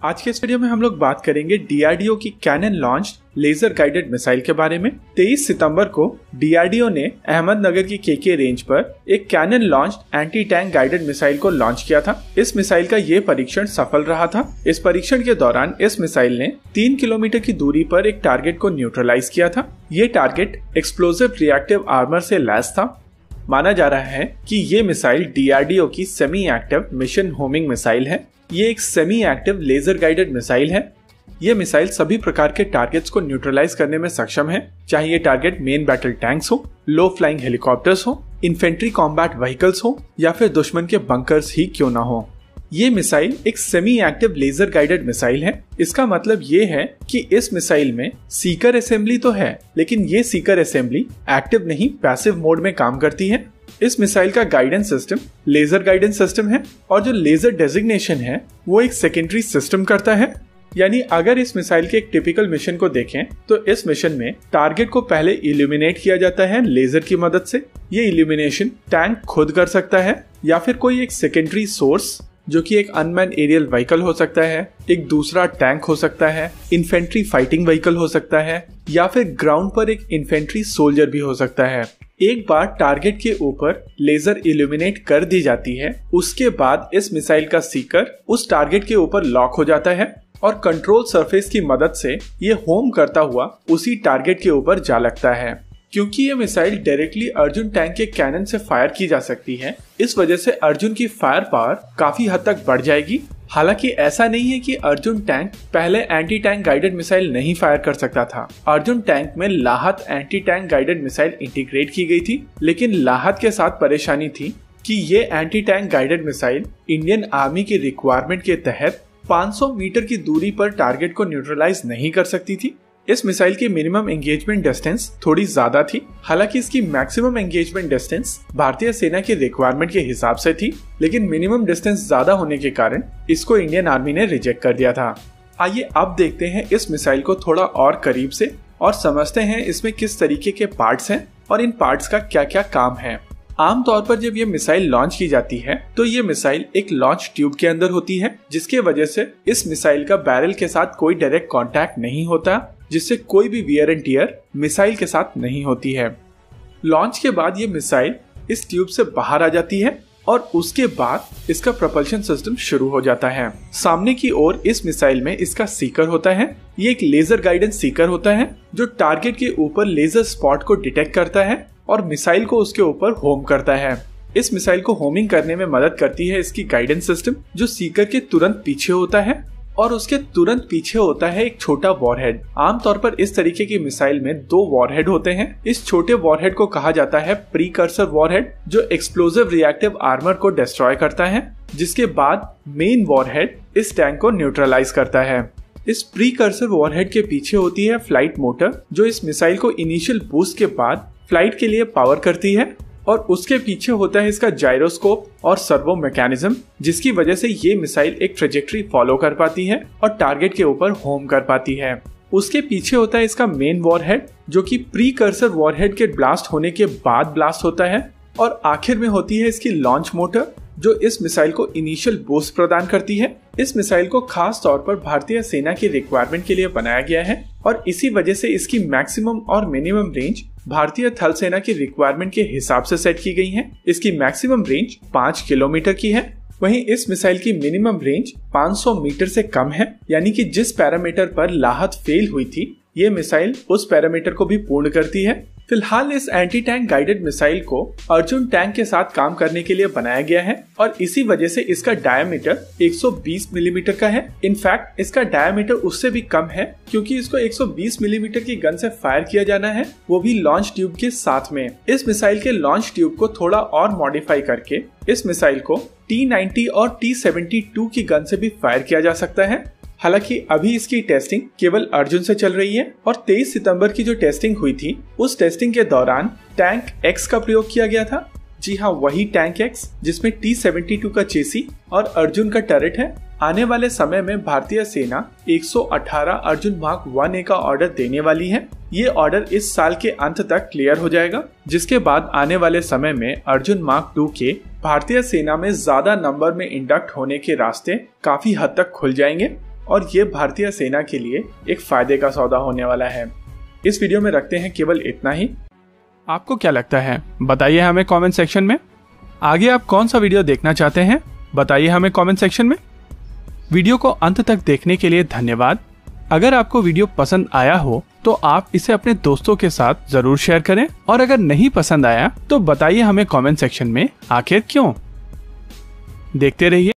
आज के इस वीडियो में हम लोग बात करेंगे डीआरडीओ की cannon launch laser guided missile के बारे में। 23 सितंबर को डीआरडीओ ने अहमदनगर की केके रेंज पर एक cannon launch anti tank guided missile को लॉन्च किया था। इस मिसाइल का ये परीक्षण सफल रहा था। इस परीक्षण के दौरान इस मिसाइल ने 3 किलोमीटर की दूरी पर एक टारगेट को न्यूट्रलाइज किया था। ये टारगेट एक्सप्लोसिव रिएक्टिव आर्मर से लैस था। माना जा रहा है कि ये मिसाइल डीआरडीओ की semi active mission homing missile है। ये एक semi active laser guided missile है। ये मिसाइल सभी प्रकार के टारगेट्स को न्यूट्रलाइज करने में सक्षम है, चाहे ये टारगेट मेन बैटल टैंक्स हो, लो फ्लाइंग हेलीकॉप्टर्स हो, इन्फेंट्री कॉम्बैट व्हीकल्स हो या फिर दुश्मन के बंकर्स ही क्यों ना हो। ये मिसाइल एक semi active laser guided missile है। इसका मतलब ये है कि इस मिसाइल में सीकर असेंबली तो है, लेकिन ये सीकर असेंबली एक्टिव नहीं पैसिव मोड में काम करती है। इस मिसाइल का guidance system laser guidance system है और जो लेजर डेजिग्नेशन है वो एक सेकेंडरी सिस्टम करता है। यानी अगर इस मिसाइल के एक टिपिकल मिशन को देखें तो इस मिशन में टारगेट को पहले इल्यूमिनेट किया जाता है लेजर की मदद से। ये इल्यूमिनेशन टैंक खुद कर सकता है या फिर कोई एक सेकेंडरी सोर्स जो कि एक अनमैन एरियल व्हीकल हो सकता है, एक दूसरा टैंक हो सकता है, इन्फेंट्री फाइटिंग व्हीकल हो सकता है या फिर ग्राउंड पर एक इन्फेंट्री सोल्जर भी हो सकता है। एक बार टारगेट के ऊपर लेजर इल्यूमिनेट कर दी जाती है, उसके बाद इस मिसाइल का सीकर उस टारगेट के ऊपर लॉक हो जाता है और कंट्रोल सरफेस की मदद से ये होम करता हुआ उसी टारगेट के ऊपर जा लगता है। क्योंकि ये मिसाइल डायरेक्टली अर्जुन टैंक के कैनन से फायर की जा सकती है, इस वजह से अर्जुन की फायर पावर काफी हद तक बढ़ जाएगी। हालांकि ऐसा नहीं है कि अर्जुन टैंक पहले एंटी टैंक गाइडेड मिसाइल नहीं फायर कर सकता था। अर्जुन टैंक में LAHAT anti tank guided missile integrate की गई थी, लेकिन लाहत के साथ परेशानी थी कि ये anti tank guided missile Indian army की रिक्वायरमेंट के तहत 500 मीटर की दूरी पर टारगेट को न्यूट्रलाइज नहीं कर सकती थी। इस मिसाइल की मिनिमम एंगेजमेंट डिस्टेंस थोड़ी ज्यादा थी। हालांकि इसकी मैक्सिमम एंगेजमेंट डिस्टेंस भारतीय सेना की रिक्वायरमेंट के हिसाब से थी, लेकिन मिनिमम डिस्टेंस ज्यादा होने के कारण इसको इंडियन आर्मी ने रिजेक्ट कर दिया था। आइए अब देखते हैं इस मिसाइल को थोड़ा और करीब से और समझते हैं इसमें किस तरीके के पार्ट्स हैं और इन पार्ट्स का क्या क्या काम है। आमतौर पर जब ये मिसाइल लॉन्च की जाती है तो ये मिसाइल एक लॉन्च ट्यूब के अंदर होती है, जिसके वजह से इस मिसाइल का बैरल के साथ कोई डायरेक्ट कांटेक्ट नहीं होता, जिससे कोई भी वियर एंड टियर मिसाइल के साथ नहीं होती है। लॉन्च के बाद ये मिसाइल इस ट्यूब से बाहर आ जाती है और उसके बाद इसका प्रोपल्शन सिस्टम शुरू हो जाता है। सामने की ओर इस मिसाइल में इसका सीकर होता है। ये एक लेजर गाइडेंस सीकर होता है जो टारगेट के ऊपर लेजर स्पॉट को डिटेक्ट करता है और मिसाइल को उसके ऊपर होम करता है। इस मिसाइल को होमिंग करने में मदद करती है इसकी गाइडेंस सिस्टम जो सीकर के तुरंत पीछे होता है और उसके तुरंत पीछे होता है एक छोटा वॉरहेड। आमतौर पर इस तरीके की मिसाइल में 2 वॉरहेड होते हैं। इस छोटे वॉरहेड को कहा जाता है प्रीकर्सर वॉरहेड जो एक्सप्लोसिव रिएक्टिव आर्मर को डिस्ट्रॉय करता है, जिसके बाद मेन वॉरहेड इस टैंक को न्यूट्रलाइज करता है। इस प्रीकर्सर वॉरहेड के पीछे होती है फ्लाइट मोटर जो इस मिसाइल को इनिशियल बूस्ट के बाद फ्लाइट के लिए पावर करती है और उसके पीछे होता है इसका जायरोस्कोप और सर्वो मैकेनिज्म, जिसकी वजह से ये मिसाइल एक ट्रेजेक्ट्री फॉलो कर पाती है और टारगेट के ऊपर होम कर पाती है। उसके पीछे होता है इसका मेन वॉरहेड जो कि प्रीकर्सर वॉरहेड के ब्लास्ट होने के बाद ब्लास्ट होता है और आखिर में होती है इसकी लॉन्च मोटर जो इस मिसाइल को इनिशियल बूस्ट प्रदान करती है। इस मिसाइल को खास तौर पर भारतीय सेना की रिक्वायरमेंट के लिए बनाया गया है और इसी वजह से इसकी मैक्सिमम और मिनिमम रेंज भारतीय थल सेना की रिक्वायरमेंट के हिसाब से सेट की गई है। इसकी मैक्सिमम रेंज 5 किलोमीटर की है, वहीं इस मिसाइल की मिनिमम रेंज 500 मीटर से कम है। यानी कि जिस पैरामीटर पर लाहत फेल हुई थी ये मिसाइल उस पैरामीटर को भी पूर्ण करती है। फिलहाल इस एंटी टैंक गाइडेड मिसाइल को अर्जुन टैंक के साथ काम करने के लिए बनाया गया है और इसी वजह से इसका डायमीटर 120 मिलीमीटर का है। इनफैक्ट इसका डायमीटर उससे भी कम है क्योंकि इसको 120 मिलीमीटर की गन से फायर किया जाना है, वो भी लॉन्च ट्यूब के साथ में। इस मिसाइल के लॉन्च ट्यूब को थोड़ा और मॉडिफाई करके इस मिसाइल को T-90 और T-72 की गन से भी फायर किया जा सकता है। हालांकि अभी इसकी टेस्टिंग केवल अर्जुन से चल रही है और 23 सितंबर की जो टेस्टिंग हुई थी उस टेस्टिंग के दौरान टैंक X का प्रयोग किया गया था। जी हाँ, वही टैंक X जिसमें T-72 का चेसी और अर्जुन का टर्रेट है। आने वाले समय में भारतीय सेना 118 अर्जुन मार्क 1A का ऑर्डर देने वाली है। ये ऑर्डर इस साल के अंत तक क्लियर हो जाएगा, जिसके बाद आने वाले समय में अर्जुन मार्क 2 के भारतीय सेना में ज्यादा नंबर में इंडक्ट होने के रास्ते काफी हद तक खुल जाएंगे। और ये भारतीय सेना के लिए एक फायदे का सौदा होने वाला है। इस वीडियो में रखते हैं केवल इतना ही। आपको क्या लगता है बताइए हमें कमेंट सेक्शन में। आगे आप कौन सा वीडियो देखना चाहते हैं बताइए हमें कमेंट सेक्शन में। वीडियो को अंत तक देखने के लिए धन्यवाद। अगर आपको वीडियो पसंद आया हो तो आप इसे अपने दोस्तों के साथ जरूर शेयर करें, और अगर नहीं पसंद आया तो बताइए हमें कमेंट सेक्शन में आखिर क्यों। देखते रहिए